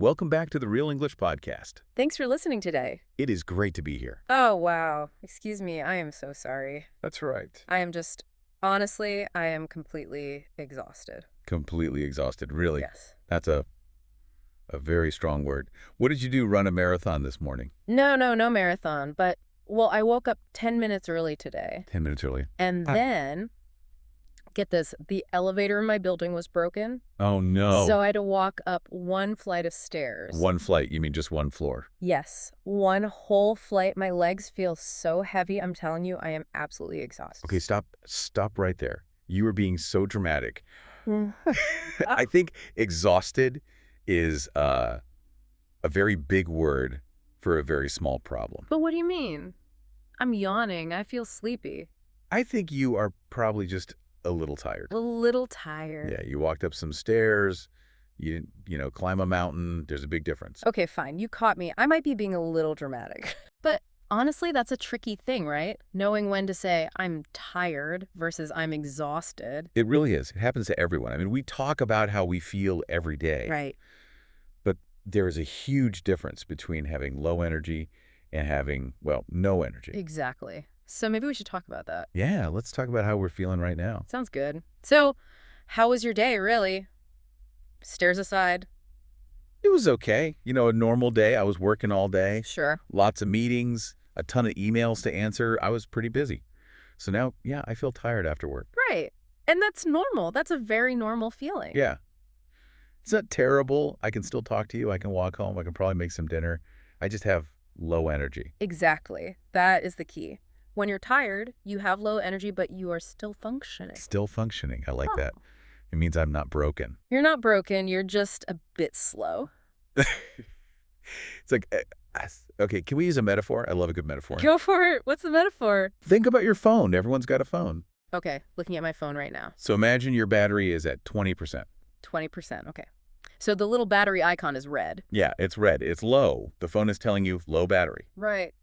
welcome back to the Real English Podcast. Thanks for listening today. It is great to be here. Oh, wow. Excuse me. I am so sorry. That's right. Honestly, I am completely exhausted. Completely exhausted, really. Yes. That's a very strong word. What did you do, run a marathon this morning? No marathon, but, I woke up 10 minutes early today. 10 minutes early. And then, get this, the elevator in my building was broken. Oh, no. So I had to walk up one flight of stairs. One flight, you mean just one floor? Yes, one whole flight. My legs feel so heavy. I'm telling you, I am absolutely exhausted. Okay, stop right there. You were being so dramatic. I think exhausted is a very big word for a very small problem. But what do you mean? I'm yawning. I feel sleepy. I think you are probably just a little tired. A little tired. Yeah, you walked up some stairs, you climb a mountain. There's a big difference. Okay, fine. You caught me. I might be being a little dramatic. But honestly, that's a tricky thing, right? Knowing when to say I'm tired versus I'm exhausted. It really is. It happens to everyone. I mean, we talk about how we feel every day. Right. But there is a huge difference between having low energy and having, no energy. Exactly. So maybe we should talk about that. Yeah, let's talk about how we're feeling right now. Sounds good. So, how was your day, really? Stairs aside. It was okay. A normal day. I was working all day. Sure. Lots of meetings, a ton of emails to answer. I was pretty busy. So now, I feel tired after work. Right. And that's normal. That's a very normal feeling. Yeah. It's not terrible. I can still talk to you. I can walk home. I can probably make some dinner. I just have low energy. Exactly. That is the key. When you're tired, you have low energy, but you are still functioning. Still functioning. I like that. It means I'm not broken. You're not broken. You're just a bit slow. It's like, okay, can we use a metaphor? I love a good metaphor. Go for it. What's the metaphor? Think about your phone. Everyone's got a phone. Okay, looking at my phone right now. So imagine your battery is at 20%. 20%, okay. So the little battery icon is red. Yeah, it's red. It's low. The phone is telling you low battery. Right.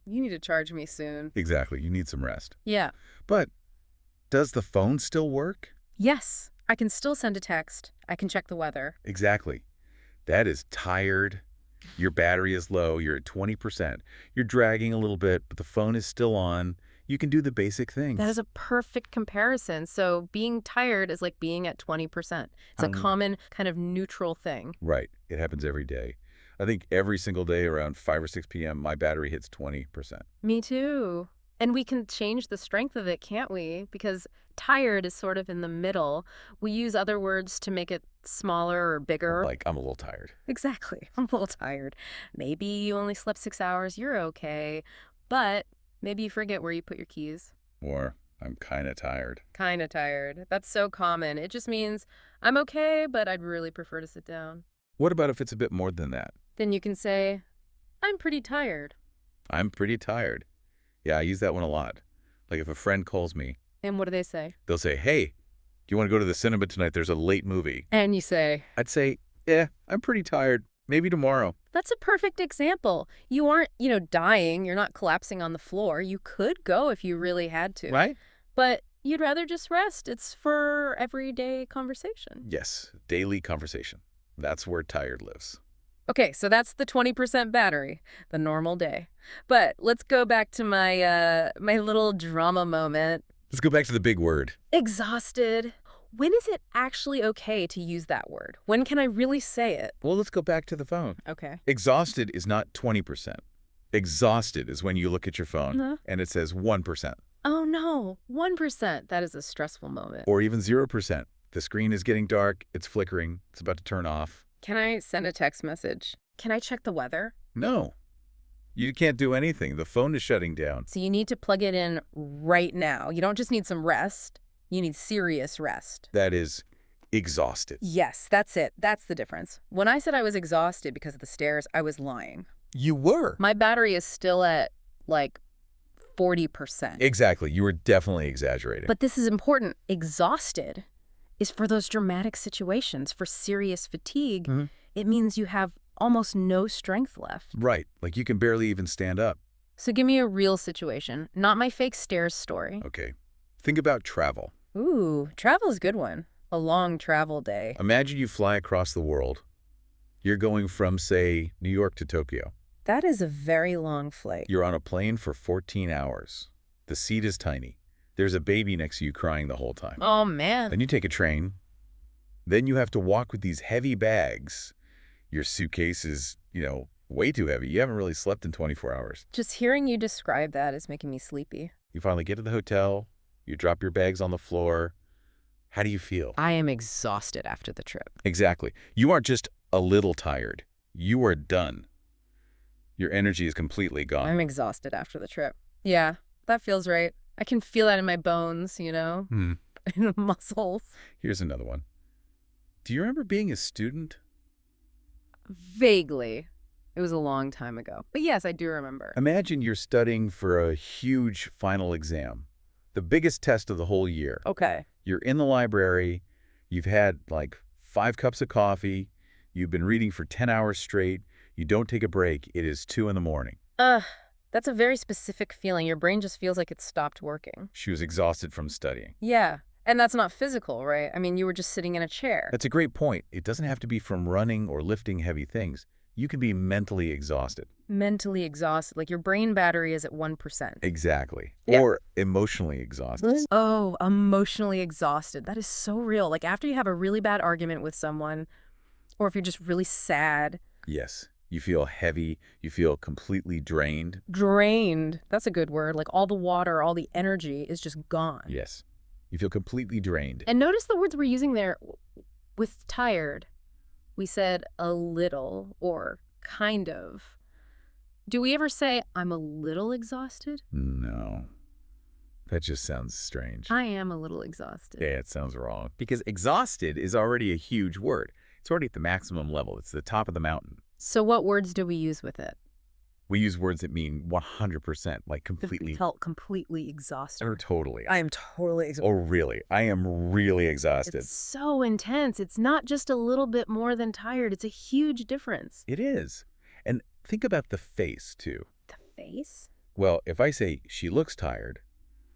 You need to charge me soon. Exactly. You need some rest. Yeah. But does the phone still work? Yes. I can still send a text. I can check the weather. Exactly. That is tired. Your battery is low. You're at 20%. You're dragging a little bit, but the phone is still on. You can do the basic things. That is a perfect comparison. So being tired is like being at 20%. It's a common kind of neutral thing. Right. It happens every day. I think every single day around 5 or 6 p.m., my battery hits 20%. Me too. And we can change the strength of it, can't we? Because tired is sort of in the middle. We use other words to make it smaller or bigger. Like, I'm a little tired. Exactly. I'm a little tired. Maybe you only slept 6 hours. You're okay. But maybe you forget where you put your keys. Or I'm kind of tired. Kind of tired. That's so common. It just means I'm okay, but I'd really prefer to sit down. What about if it's a bit more than that? Then you can say, I'm pretty tired. I'm pretty tired. Yeah, I use that one a lot. Like if a friend calls me. And what do they say? They'll say, hey, do you want to go to the cinema tonight? There's a late movie. And you say? I'd say, yeah, I'm pretty tired. Maybe tomorrow. That's a perfect example. You aren't, dying. You're not collapsing on the floor. You could go if you really had to. Right? But you'd rather just rest. It's for everyday conversation. Yes, daily conversation. That's where tired lives. Okay, so that's the 20% battery, the normal day. But let's go back to my my little drama moment. Let's go back to the big word. Exhausted. When is it actually okay to use that word? When can I really say it? Well, let's go back to the phone. Okay. Exhausted is not 20%. Exhausted is when you look at your phone and it says 1%. Oh, no. 1%. That is a stressful moment. Or even 0%. The screen is getting dark. It's flickering. It's about to turn off. Can I send a text message? Can I check the weather? No. You can't do anything. The phone is shutting down. So you need to plug it in right now. You don't just need some rest. You need serious rest. That is exhausted. Yes, that's it. That's the difference. When I said I was exhausted because of the stairs, I was lying. You were. My battery is still at, 40%. Exactly. You were definitely exaggerating. But this is important. Exhausted is for those dramatic situations, for serious fatigue. It means you have almost no strength left. Right. Like you can barely even stand up. So give me a real situation, not my fake stairs story. Okay. Think about travel. Ooh, travel's a good one. A long travel day. Imagine you fly across the world. You're going from, say, New York to Tokyo. That is a very long flight. You're on a plane for 14 hours. The seat is tiny. There's a baby next to you crying the whole time. Oh, man. Then you take a train. Then you have to walk with these heavy bags. Your suitcase is, way too heavy. You haven't really slept in 24 hours. Just hearing you describe that is making me sleepy. You finally get to the hotel. You drop your bags on the floor. How do you feel? I am exhausted after the trip. Exactly. You aren't just a little tired. You are done. Your energy is completely gone. I'm exhausted after the trip. Yeah, that feels right. I can feel that in my bones, in the muscles. Here's another one. Do you remember being a student? Vaguely. It was a long time ago. But yes, I do remember. Imagine you're studying for a huge final exam, the biggest test of the whole year. Okay. You're in the library. You've had like 5 cups of coffee. You've been reading for 10 hours straight. You don't take a break. It is 2 in the morning. That's a very specific feeling. Your brain just feels like it stopped working. She was exhausted from studying. Yeah. And that's not physical, right? I mean, you were just sitting in a chair. That's a great point. It doesn't have to be from running or lifting heavy things. You can be mentally exhausted. Mentally exhausted. Like your brain battery is at 1%. Exactly. Yeah. Or emotionally exhausted. Oh, emotionally exhausted. That is so real. Like after you have a really bad argument with someone, or if you're just really sad. Yes. You feel heavy. You feel completely drained. Drained. That's a good word. Like all the water, all the energy is just gone. Yes. You feel completely drained. And notice the words we're using there with tired. We said a little or kind of. Do we ever say, I'm a little exhausted? No. That just sounds strange. I am a little exhausted. Yeah, it sounds wrong. Because exhausted is already a huge word. It's already at the maximum level. It's the top of the mountain. So what words do we use with it? We use words that mean 100%, like completely. Felt completely exhausted. Or totally. I am totally exhausted. Oh, really? I am really exhausted. It's so intense. It's not just a little bit more than tired. It's a huge difference. It is. And think about the face, too. The face? Well, if I say she looks tired,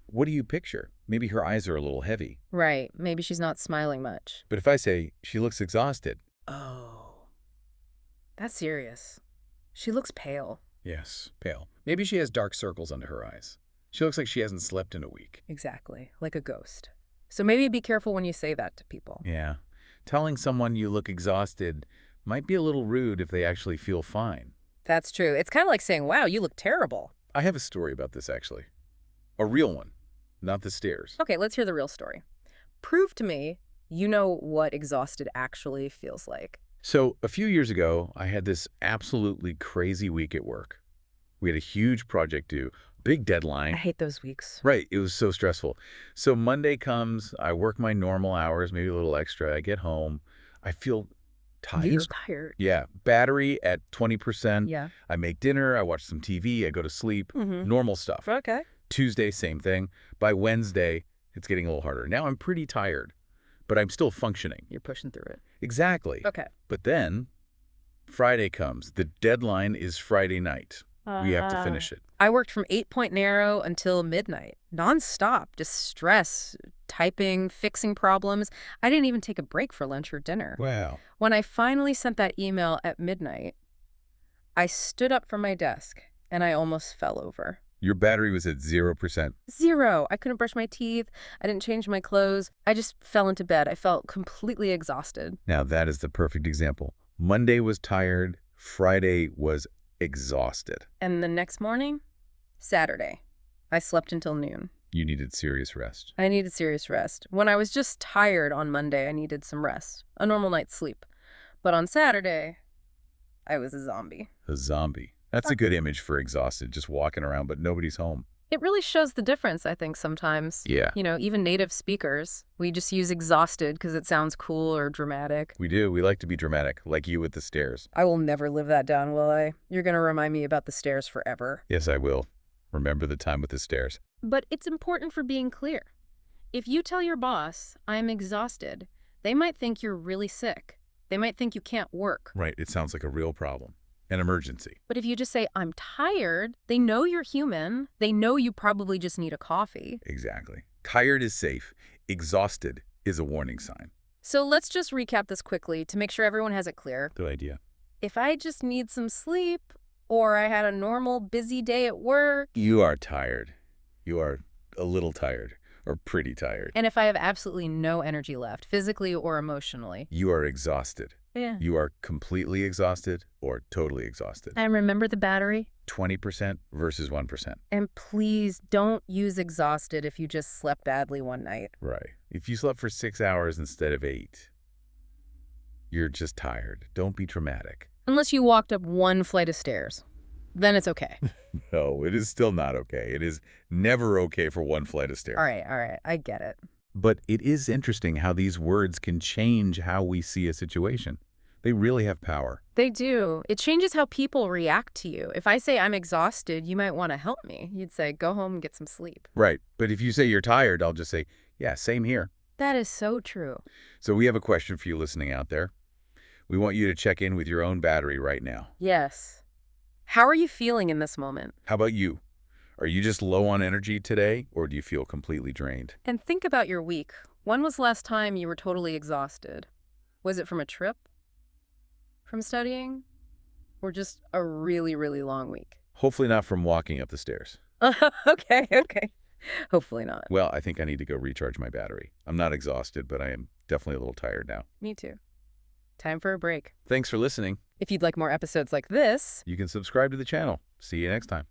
what do you picture? Maybe her eyes are a little heavy. Right. Maybe she's not smiling much. But if I say she looks exhausted. Oh. That's serious. She looks pale. Yes, pale. Maybe she has dark circles under her eyes. She looks like she hasn't slept in a week. Exactly. Like a ghost. So maybe be careful when you say that to people. Yeah. Telling someone you look exhausted might be a little rude if they actually feel fine. That's true. It's kind of like saying, wow, you look terrible. I have a story about this, actually. A real one, not the stairs. Okay, let's hear the real story. Prove to me you know what exhausted actually feels like. So a few years ago, I had this absolutely crazy week at work. We had a huge project due, big deadline. I hate those weeks. Right. It was so stressful. So Monday comes, I work my normal hours, maybe a little extra. I get home. I feel tired. You're tired. Yeah. Battery at 20%. Yeah. I make dinner. I watch some TV. I go to sleep. Normal stuff. Okay. Tuesday, same thing. By Wednesday, it's getting a little harder. Now I'm pretty tired, but I'm still functioning. You're pushing through it. Exactly. Okay. But then Friday comes. The deadline is Friday night. We have to finish it. I worked from 8 Narrow until midnight, nonstop, just stress, typing, fixing problems. I didn't even take a break for lunch or dinner. Wow. When I finally sent that email at midnight, I stood up from my desk and I almost fell over. Your battery was at 0%. 0. I couldn't brush my teeth. I didn't change my clothes. I just fell into bed. I felt completely exhausted. Now that is the perfect example. Monday was tired. Friday was exhausted. And the next morning, Saturday, I slept until noon. You needed serious rest. I needed serious rest. When I was just tired on Monday, I needed some rest, a normal night's sleep. But on Saturday, I was a zombie. A zombie. That's a good image for exhausted, just walking around, but nobody's home. It really shows the difference, I think, sometimes. Yeah. Even native speakers, we just use exhausted because it sounds cool or dramatic. We do. We like to be dramatic, like you with the stairs. I will never live that down, will I? You're going to remind me about the stairs forever. Yes, I will. Remember the time with the stairs. But it's important for being clear. If you tell your boss, I'm exhausted, they might think you're really sick. They might think you can't work. Right. It sounds like a real problem. An emergency. But if you just say, I'm tired, they know you're human. They know you probably just need a coffee. Exactly. Tired is safe. Exhausted is a warning sign. So let's just recap this quickly to make sure everyone has it clear. Good idea. if I just need some sleep, or I had a normal busy day at work, You are tired. You are a little tired, or pretty tired. and if I have absolutely no energy left, physically or emotionally. You are exhausted. Yeah. You are completely exhausted or totally exhausted. And remember the battery? 20% versus 1%. And please don't use exhausted if you just slept badly one night. Right. If you slept for 6 hours instead of 8, you're just tired. Don't be dramatic. Unless you walked up one flight of stairs. Then it's okay. No, it is still not okay. It is never okay for one flight of stairs. All right, I get it. But it is interesting how these words can change how we see a situation. They really have power. They do. It changes how people react to you. If I say I'm exhausted, you might want to help me. You'd say, go home and get some sleep. Right. But if you say you're tired, I'll just say, yeah, same here. That is so true. So we have a question for you listening out there. We want you to check in with your own battery right now. Yes. How are you feeling in this moment? How about you? Are you just low on energy today, or do you feel completely drained? And think about your week. When was the last time you were totally exhausted? Was it from a trip? From studying? Or just a really, really long week? Hopefully not from walking up the stairs. Okay. Hopefully not. Well, I think I need to go recharge my battery. I'm not exhausted, but I am definitely a little tired now. Me too. Time for a break. Thanks for listening. If you'd like more episodes like this, You can subscribe to the channel. See you next time.